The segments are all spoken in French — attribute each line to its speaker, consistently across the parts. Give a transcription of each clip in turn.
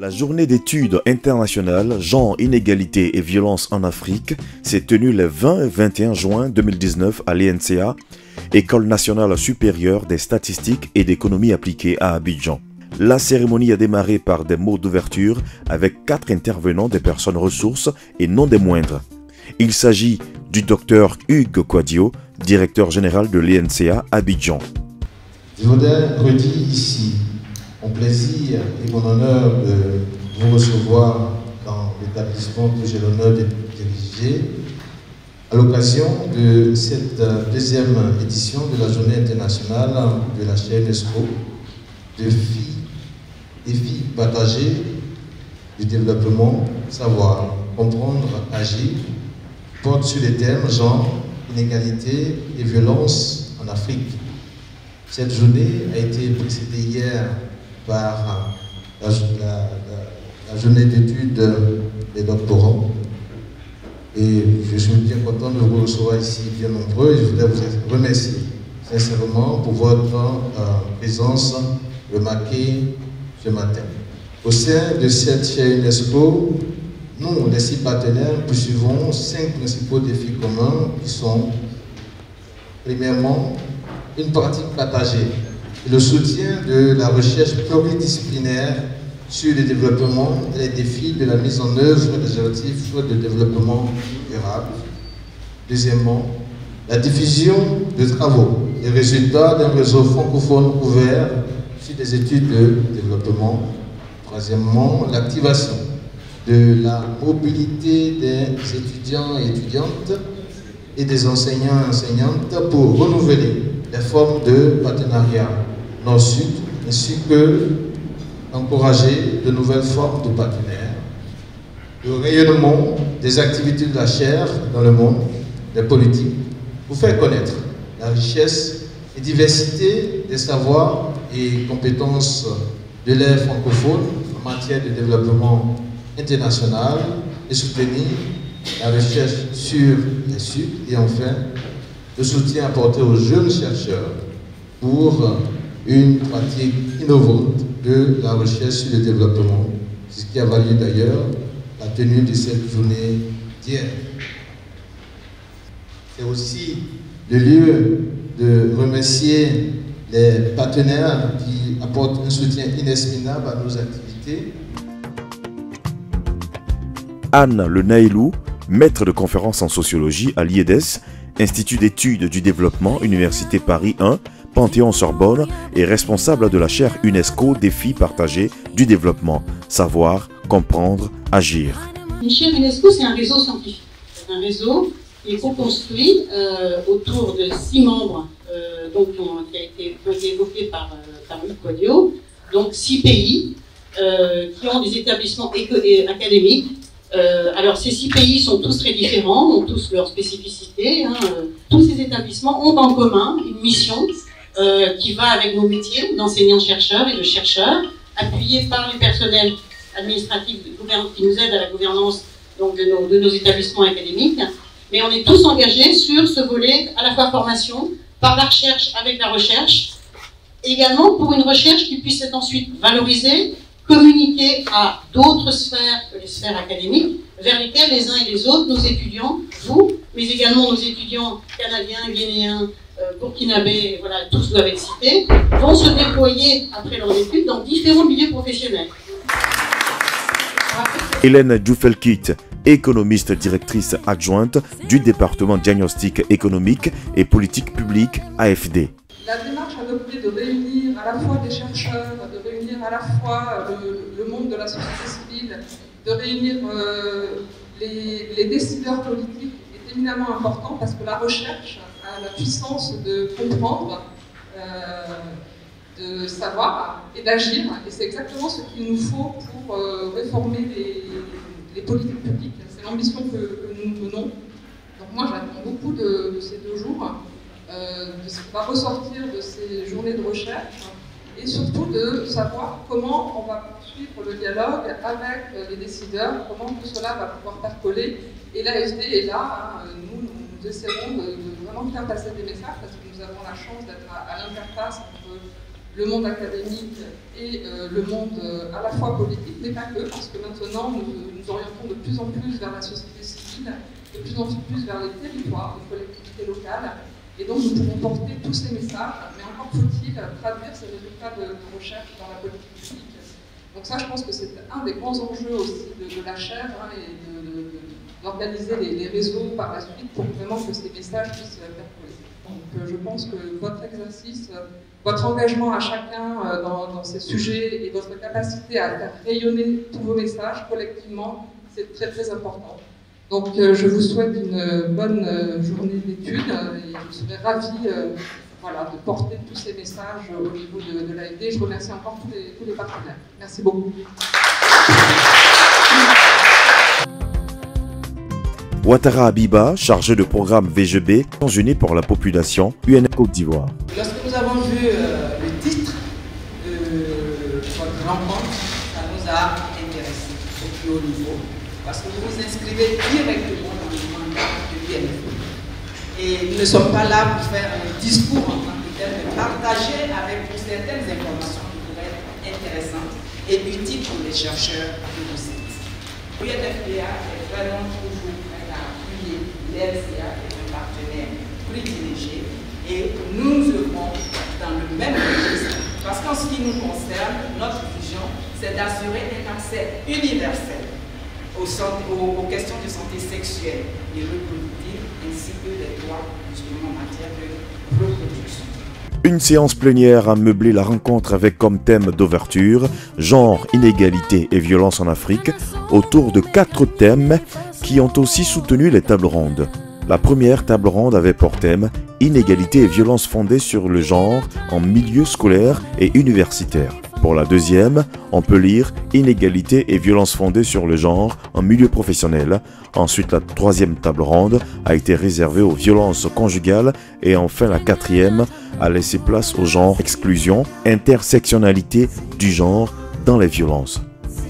Speaker 1: La journée d'études internationales Genre, inégalité et violence en Afrique s'est tenue le 20 et 21 juin 2019 à l'INCA, École nationale supérieure des statistiques et d'économie appliquée à Abidjan. La cérémonie a démarré par des mots d'ouverture avec 4 intervenants des personnes ressources et non des moindres. Il s'agit du docteur Hugues Quadio, directeur général de l'INCA Abidjan.
Speaker 2: Je voudrais redire ici mon plaisir et mon honneur de vous recevoir dans l'établissement que j'ai l'honneur de diriger à l'occasion de cette deuxième édition de la Journée internationale de la chaire UNESCO, défis partagés du développement, savoir, comprendre, agir, porte sur les thèmes genre, inégalité et violence en Afrique. Cette journée a été précédée hier par la journée d'études des doctorants. Et je suis bien content de vous recevoir ici bien nombreux. Je voudrais vous remercier sincèrement pour votre présence remarquée ce matin. Au sein de cette chaire UNESCO, nous, les 6 partenaires, poursuivons 5 principaux défis communs qui sont, premièrement, une pratique partagée et le soutien de la recherche pluridisciplinaire sur le développement et les défis de la mise en œuvre des objectifs de développement durable. Deuxièmement, la diffusion de travaux et résultats d'un réseau francophone ouvert sur des études de développement. Troisièmement, l'activation de la mobilité des étudiants et étudiantes et des enseignants et enseignantes pour renouveler les formes de partenariat Nord-Sud, ainsi que encourager de nouvelles formes de partenaires. Le rayonnement des activités de la chaire dans le monde des politiques pour faire connaître la richesse et diversité des savoirs et compétences de l'ère francophone en matière de développement international et soutenir la recherche sur les Sud et enfin le soutien apporté aux jeunes chercheurs pour une pratique innovante de la recherche sur le développement, ce qui a valu d'ailleurs la tenue de cette journée d'hier. C'est aussi le lieu de remercier les partenaires qui apportent un soutien inestimable à nos activités.
Speaker 1: Anne Le Naïlou, maître de conférences en sociologie à l'IEDES, Institut d'études du développement, Université Paris 1, Panthéon-Sorbonne, et responsable de la chaire UNESCO Défis partagés du développement, savoir, comprendre, agir.
Speaker 3: Une chaire UNESCO, c'est un réseau scientifique. C'est un réseau qui est co-construit autour de 6 membres qui ont été évoqués par Hugues Quadio, donc 6 pays qui ont des établissements académiques. Alors ces 6 pays sont tous très différents, ont tous leurs spécificités. Tous ces établissements ont en commun une mission qui va avec nos métiers d'enseignants-chercheurs et de chercheurs, appuyés par les personnels administratifs qui nous aident à la gouvernance donc, de nos établissements académiques. Mais on est tous engagés sur ce volet à la fois formation, par la recherche avec la recherche, également pour une recherche qui puisse être ensuite valorisée, communiquer à d'autres sphères que les sphères académiques, vers lesquelles les uns et les autres, nos étudiants, vous, mais également nos étudiants canadiens, guinéens, burkinabés, voilà, tous doivent être cités, vont se déployer après leurs études dans différents milieux professionnels.
Speaker 1: Hélène Djoufelkit, économiste directrice adjointe du département diagnostic économique et politique publique AFD.
Speaker 4: La démarche adoptée de réunir à la fois des chercheurs, de réunir à la fois le monde de la société civile, de réunir les décideurs politiques est éminemment important parce que la recherche a la puissance de comprendre, de savoir et d'agir. Et c'est exactement ce qu'il nous faut pour réformer les politiques publiques. C'est l'ambition que nous menons. Donc moi j'attends beaucoup de ces 2 jours. De ce qui va ressortir de ces journées de recherche et surtout de savoir comment on va poursuivre le dialogue avec les décideurs, comment tout cela va pouvoir percoler. Et l'AFD est là, nous essaierons de vraiment faire passer des messages parce que nous avons la chance d'être à l'interface entre le monde académique et le monde à la fois politique, mais pas que, parce que maintenant nous orientons de plus en plus vers la société civile, de plus en plus vers les territoires, les collectivités locales, et donc nous pouvons porter tous ces messages, mais encore faut-il traduire ces résultats de recherche dans la politique publique. Donc ça, je pense que c'est un des grands enjeux aussi de la chaire, et d'organiser les réseaux par la suite pour vraiment que ces messages puissent percoler. Donc je pense que votre exercice, votre engagement à chacun dans ces sujets et votre capacité à faire rayonner tous vos messages collectivement, c'est très très important. Donc je vous souhaite une bonne journée d'études et je serai ravie de porter tous ces messages au niveau de l'AFD. Je remercie encore tous les partenaires. Merci beaucoup.
Speaker 1: Ouattara Abiba, chargé de programme VGB, Nations Unies pour la population, UN Côte d'Ivoire.
Speaker 5: Lorsque nous avons vu le titre de votre rencontre, ça nous a intéressés au plus haut niveau, parce que vous vous inscrivez directement dans le mandat de l'UNFO. Et nous ne sommes pas là pour faire un discours en tant que tel, mais partager avec vous certaines informations qui pourraient être intéressantes et utiles pour les chercheurs de nos sites. L'UNFPA est vraiment toujours prêt à appuyer l'LCA, qui est un partenaire privilégié, et nous œuvrons dans le même registre, parce qu'en ce qui nous concerne, notre vision, c'est d'assurer un accès universel aux questions de santé sexuelle et reproductive, ainsi que les droits justement en matière de reproduction.
Speaker 1: Une séance plénière a meublé la rencontre avec comme thème d'ouverture « Genre, inégalité et violence en Afrique » autour de 4 thèmes qui ont aussi soutenu les tables rondes. La première table ronde avait pour thème « Inégalité et violence fondées sur le genre en milieu scolaire et universitaire ». Pour la deuxième, on peut lire « Inégalité et violence fondées sur le genre en milieu professionnel ». Ensuite, la troisième table ronde a été réservée aux violences conjugales et enfin la quatrième a laissé place au genre exclusion, intersectionnalité du genre dans les violences.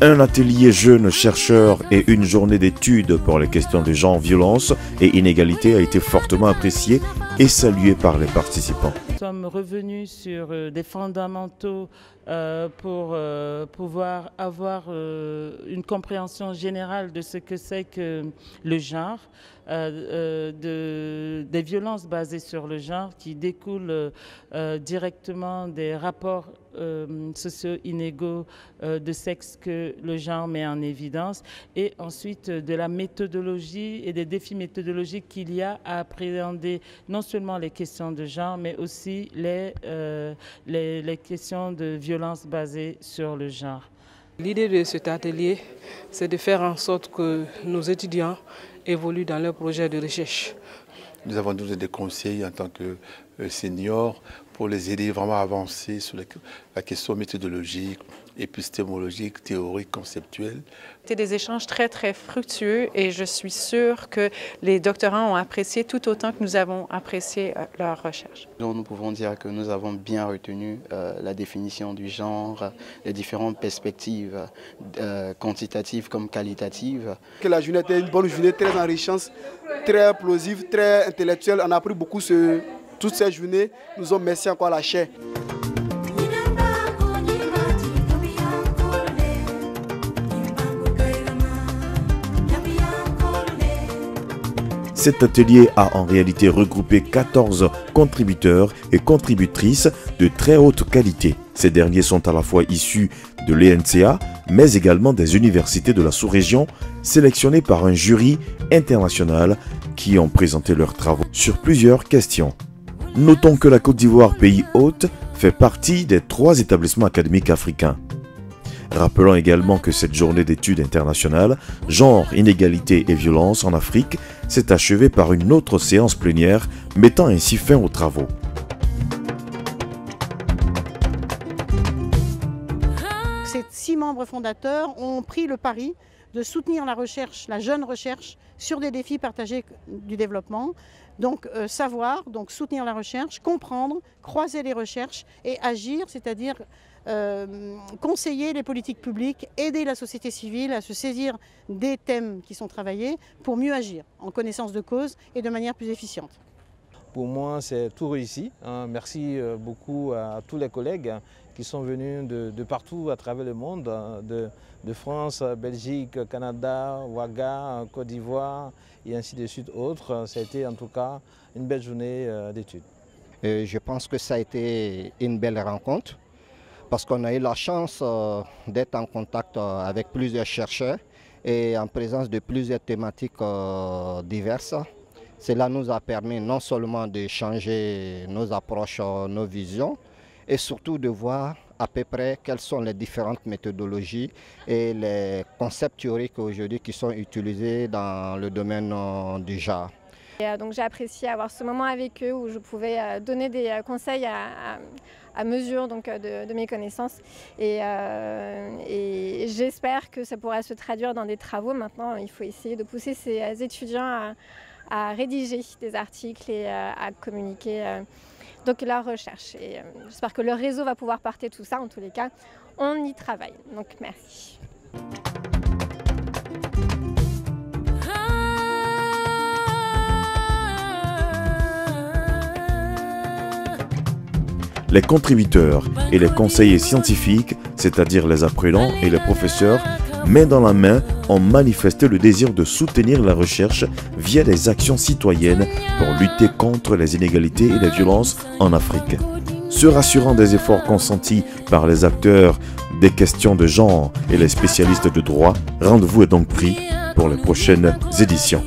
Speaker 1: Un atelier jeunes chercheurs et une journée d'études pour les questions de genre, violence et inégalité a été fortement apprécié et salué par les participants.
Speaker 6: Nous sommes revenus sur des fondamentaux pour pouvoir avoir une compréhension générale de ce que c'est que le genre, des violences basées sur le genre qui découlent directement des rapports sociaux inégaux de sexe que le genre met en évidence, et ensuite de la méthodologie et des défis méthodologiques qu'il y a à appréhender non seulement les questions de genre, mais aussi les questions de violence basées sur le genre.
Speaker 7: L'idée de cet atelier, c'est de faire en sorte que nos étudiants évoluent dans leurs projets de recherche.
Speaker 8: Nous avons donné des conseils en tant que seniors pour les aider vraiment à avancer sur la question méthodologique, épistémologique, théorique, conceptuelle.
Speaker 9: C'était des échanges très, très fructueux et je suis sûre que les doctorants ont apprécié tout autant que nous avons apprécié leur recherche.
Speaker 10: Nous pouvons dire que nous avons bien retenu la définition du genre, les différentes perspectives quantitatives comme qualitatives.
Speaker 11: Que la journée était une bonne journée, très enrichissante, très plausive, très intellectuelle. On a appris beaucoup toutes ces journées. Nous en merci encore à la chaire.
Speaker 1: Cet atelier a en réalité regroupé 14 contributeurs et contributrices de très haute qualité. Ces derniers sont à la fois issus de l'ENCA, mais également des universités de la sous-région, sélectionnés par un jury international qui ont présenté leurs travaux sur plusieurs questions. Notons que la Côte d'Ivoire, pays hôte, fait partie des 3 établissements académiques africains. Rappelons également que cette journée d'études internationales, genre, inégalité et violence en Afrique, s'est achevée par une autre séance plénière, mettant ainsi fin aux travaux.
Speaker 12: Ces 6 membres fondateurs ont pris le pari de soutenir la recherche, la jeune recherche, sur des défis partagés du développement. Donc savoir, donc soutenir la recherche, comprendre, croiser les recherches et agir, c'est-à-dire conseiller les politiques publiques, aider la société civile à se saisir des thèmes qui sont travaillés pour mieux agir, en connaissance de cause et de manière plus efficiente.
Speaker 13: Pour moi, c'est tout réussi. Merci beaucoup à tous les collègues qui sont venus de partout à travers le monde, de France, Belgique, Canada, Ouaga, Côte d'Ivoire et ainsi de suite autres. Ça a été en tout cas une belle journée d'études.
Speaker 14: Je pense que ça a été une belle rencontre parce qu'on a eu la chance d'être en contact avec plusieurs chercheurs et en présence de plusieurs thématiques diverses. Cela nous a permis non seulement de changer nos approches, nos visions, et surtout de voir à peu près quelles sont les différentes méthodologies et les concepts théoriques aujourd'hui qui sont utilisés dans le domaine du genre.
Speaker 15: Donc j'ai apprécié avoir ce moment avec eux où je pouvais donner des conseils à mesure donc, de mes connaissances et j'espère que ça pourra se traduire dans des travaux. Maintenant, il faut essayer de pousser ces étudiants à rédiger des articles et à communiquer donc leur recherche. Et j'espère que le réseau va pouvoir porter tout ça. En tous les cas, on y travaille. Donc merci.
Speaker 1: Les contributeurs et les conseillers scientifiques, c'est-à-dire les apprenants et les professeurs, main dans la main, ont manifesté le désir de soutenir la recherche via des actions citoyennes pour lutter contre les inégalités et les violences en Afrique. Se rassurant des efforts consentis par les acteurs des questions de genre et les spécialistes de droit, rendez-vous est donc pris pour les prochaines éditions.